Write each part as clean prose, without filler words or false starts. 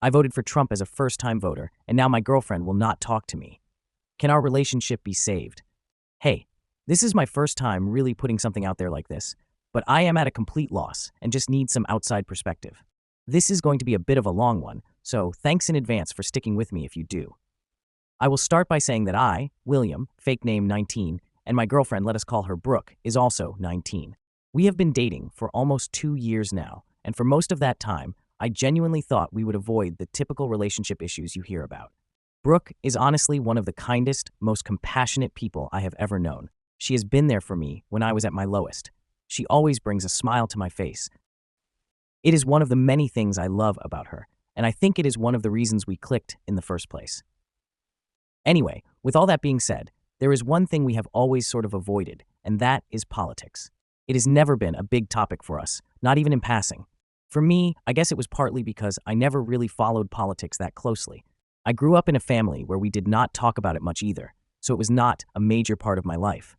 I voted for Trump as a first-time voter, and now my girlfriend will not talk to me. Can our relationship be saved? Hey, this is my first time really putting something out there like this, but I am at a complete loss and just need some outside perspective. This is going to be a bit of a long one, so thanks in advance for sticking with me if you do. I will start by saying that I, William, fake name 19, and my girlfriend, let us call her Brooke, is also 19. We have been dating for almost 2 years now, and for most of that time, I genuinely thought we would avoid the typical relationship issues you hear about. Brooke is honestly one of the kindest, most compassionate people I have ever known. She has been there for me when I was at my lowest. She always brings a smile to my face. It is one of the many things I love about her, and I think it is one of the reasons we clicked in the first place. Anyway, with all that being said, there is one thing we have always sort of avoided, and that is politics. It has never been a big topic for us, not even in passing. For me, I guess it was partly because I never really followed politics that closely. I grew up in a family where we did not talk about it much either, so it was not a major part of my life.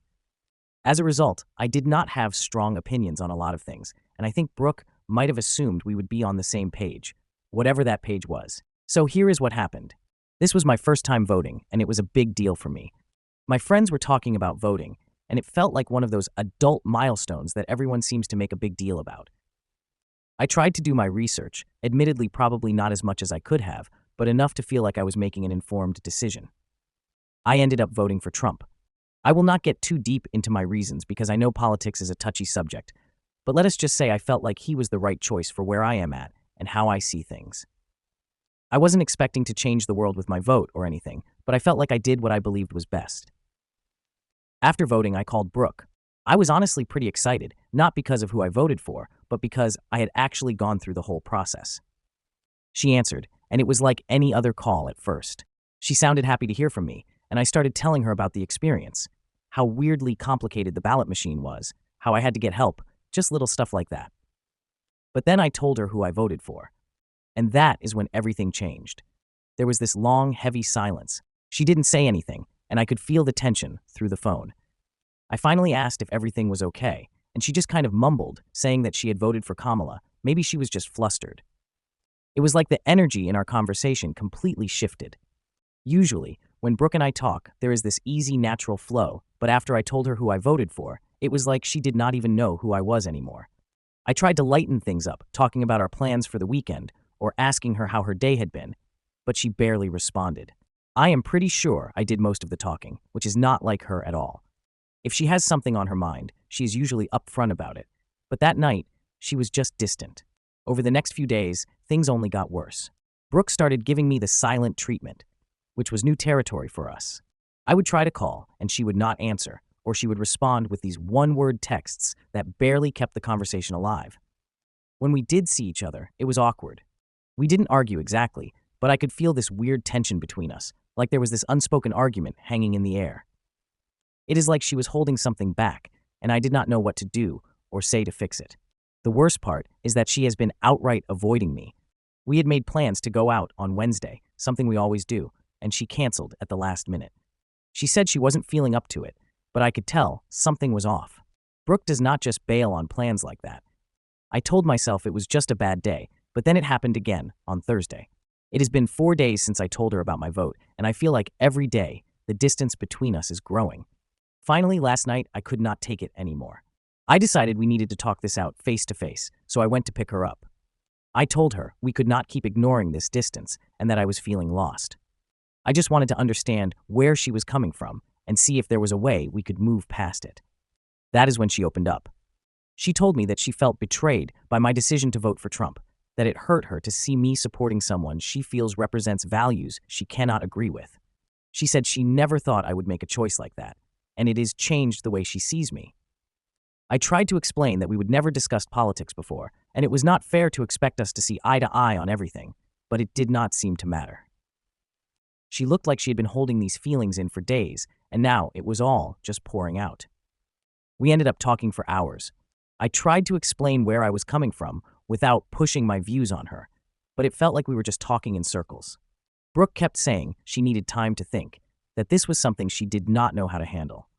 As a result, I did not have strong opinions on a lot of things, and I think Brooke might have assumed we would be on the same page, whatever that page was. So here is what happened. This was my first time voting, and it was a big deal for me. My friends were talking about voting, and it felt like one of those adult milestones that everyone seems to make a big deal about. I tried to do my research, admittedly probably not as much as I could have, but enough to feel like I was making an informed decision. I ended up voting for Trump. I will not get too deep into my reasons because I know politics is a touchy subject, but let us just say I felt like he was the right choice for where I am at and how I see things. I wasn't expecting to change the world with my vote or anything, but I felt like I did what I believed was best. After voting, I called Brooke. I was honestly pretty excited, not because of who I voted for, but because I had actually gone through the whole process. She answered, and it was like any other call at first. She sounded happy to hear from me, and I started telling her about the experience, how weirdly complicated the ballot machine was, how I had to get help, just little stuff like that. But then I told her who I voted for. And that is when everything changed. There was this long, heavy silence. She didn't say anything, and I could feel the tension through the phone. I finally asked if everything was okay, and she just kind of mumbled, saying that she had voted for Kamala. Maybe she was just flustered. It was like the energy in our conversation completely shifted. Usually, when Brooke and I talk, there is this easy, natural flow, but after I told her who I voted for, it was like she did not even know who I was anymore. I tried to lighten things up, talking about our plans for the weekend, or asking her how her day had been, but she barely responded. I am pretty sure I did most of the talking, which is not like her at all. If she has something on her mind, she is usually upfront about it, but that night, she was just distant. Over the next few days, things only got worse. Brooke started giving me the silent treatment, which was new territory for us. I would try to call, and she would not answer, or she would respond with these one-word texts that barely kept the conversation alive. When we did see each other, it was awkward. We didn't argue exactly, but I could feel this weird tension between us, like there was this unspoken argument hanging in the air. It is like she was holding something back, and I did not know what to do or say to fix it. The worst part is that she has been outright avoiding me. We had made plans to go out on Wednesday, something we always do, and she canceled at the last minute. She said she wasn't feeling up to it, but I could tell something was off. Brooke does not just bail on plans like that. I told myself it was just a bad day, but then it happened again on Thursday. It has been 4 days since I told her about my vote, and I feel like every day the distance between us is growing. Finally, last night, I could not take it anymore. I decided we needed to talk this out face to face, so I went to pick her up. I told her we could not keep ignoring this distance and that I was feeling lost. I just wanted to understand where she was coming from and see if there was a way we could move past it. That is when she opened up. She told me that she felt betrayed by my decision to vote for Trump, that it hurt her to see me supporting someone she feels represents values she cannot agree with. She said she never thought I would make a choice like that, and it has changed the way she sees me. I tried to explain that we would never discussed politics before, and it was not fair to expect us to see eye to eye on everything, but it did not seem to matter. She looked like she had been holding these feelings in for days, and now it was all just pouring out. We ended up talking for hours. I tried to explain where I was coming from without pushing my views on her, but it felt like we were just talking in circles. Brooke kept saying she needed time to think, that this was something she did not know how to handle.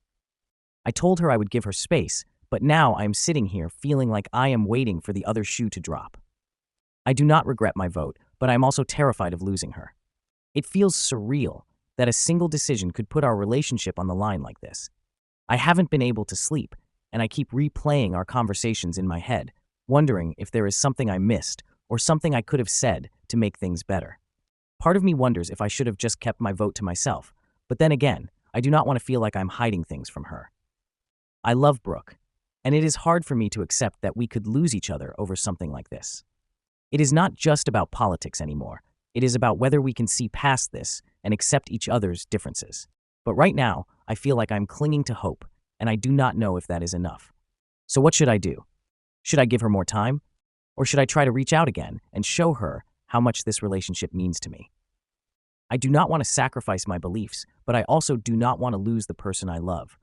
I told her I would give her space, but now I am sitting here feeling like I am waiting for the other shoe to drop. I do not regret my vote, but but I'm also terrified of losing her. It feels surreal that a single decision could put our relationship on the line like this. I haven't been able to sleep, and I keep replaying our conversations in my head, wondering if there is something I missed or something I could have said to make things better. Part of me wonders if I should have just kept my vote to myself, but then again, I do not want to feel like I'm hiding things from her. I love Brooke, and it is hard for me to accept that we could lose each other over something like this. It is not just about politics anymore. It is about whether we can see past this and accept each other's differences. But right now, I feel like I'm clinging to hope, and I do not know if that is enough. So what should I do? Should I give her more time? Or should I try to reach out again and show her how much this relationship means to me? I do not want to sacrifice my beliefs, but I also do not want to lose the person I love.